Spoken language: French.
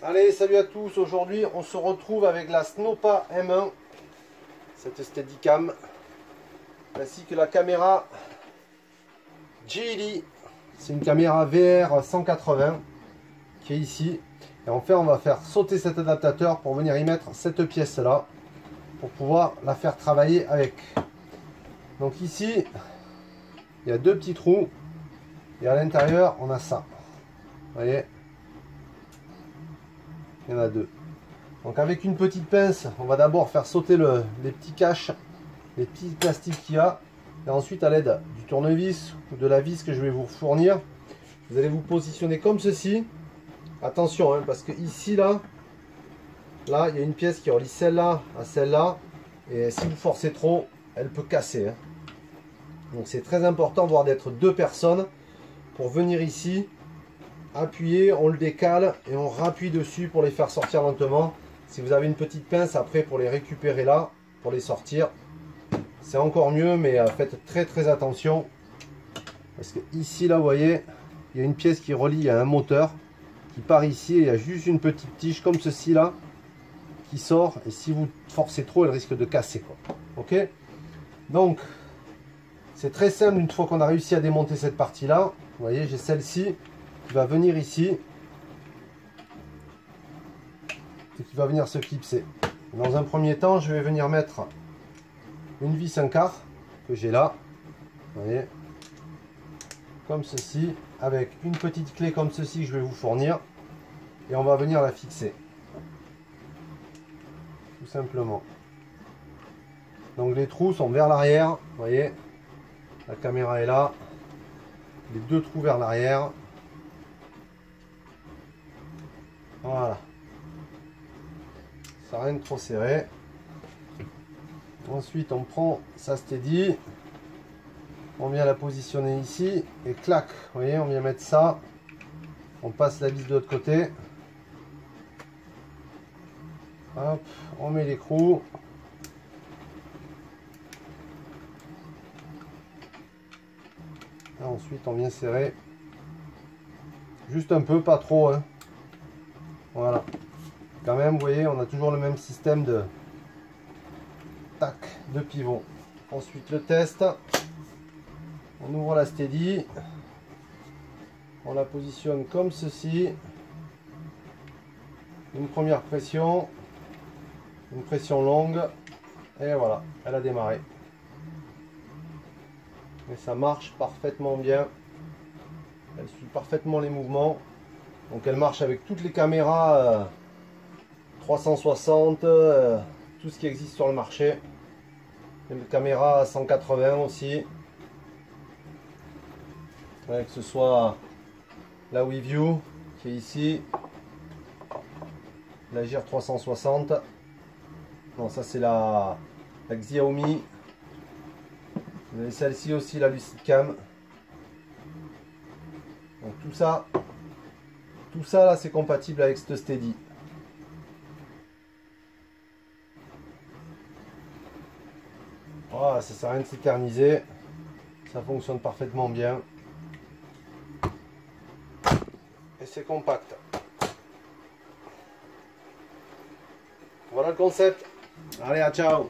Allez, salut à tous. Aujourd'hui, on se retrouve avec la Snopa M1, cette Steadicam, ainsi que la caméra Geely. C'est une caméra VR 180 qui est ici. Et en fait, on va faire sauter cet adaptateur pour venir y mettre cette pièce-là, pour pouvoir la faire travailler avec. Donc ici, il y a deux petits trous. Et à l'intérieur, on a ça. Vous voyez ? Il y en a deux. Donc avec une petite pince, on va d'abord faire sauter les petits caches, les petits plastiques qu'il y a. Et ensuite, à l'aide du tournevis ou de la vis que je vais vous fournir, vous allez vous positionner comme ceci. Attention, hein, parce que ici, là, il y a une pièce qui relie celle-là à celle-là. Et si vous forcez trop, elle peut casser. Hein. Donc c'est très important d'être deux personnes pour venir ici. Appuyer, on le décale et on rappuie dessus pour les faire sortir lentement. Si vous avez une petite pince après pour les récupérer là, pour les sortir, c'est encore mieux, mais faites très attention. Parce que ici, là, vous voyez, il y a une pièce qui relie à un moteur qui part ici et il y a juste une petite tige comme ceci là qui sort. Et si vous forcez trop, elle risque de casser, quoi. Ok? Donc, c'est très simple une fois qu'on a réussi à démonter cette partie là. Vous voyez, j'ai celle-ci qui va venir ici et qui va venir se clipser. Dans un premier temps, je vais venir mettre une vis 1/4 que j'ai là, vous voyez, comme ceci, avec une petite clé comme ceci que je vais vous fournir, et on va venir la fixer tout simplement. Donc les trous sont vers l'arrière, vous voyez, la caméra est là, les deux trous vers l'arrière. Voilà, ça n'a rien de trop serré. Ensuite, on prend sa Steady, on vient la positionner ici et clac, vous voyez, on vient mettre ça. On passe la vis de l'autre côté. Hop, on met l'écrou. Et ensuite, on vient serrer juste un peu, pas trop, hein. Voilà, quand même, vous voyez, on a toujours le même système de pivot. Ensuite, le test, on ouvre la Steady, on la positionne comme ceci, une première pression, une pression longue, et voilà, elle a démarré. Et ça marche parfaitement bien, elle suit parfaitement les mouvements. Donc elle marche avec toutes les caméras 360, tout ce qui existe sur le marché. Et les caméras 180 aussi. Ouais, que ce soit la WeView qui est ici, la GIR 360. Non, ça c'est la Xiaomi. Vous avez celle-ci aussi, la LucidCam. Donc tout ça là, c'est compatible avec cette Steady. Voilà, ça sert à rien de s'éterniser. Ça fonctionne parfaitement bien. Et c'est compact. Voilà le concept. Allez, à ciao.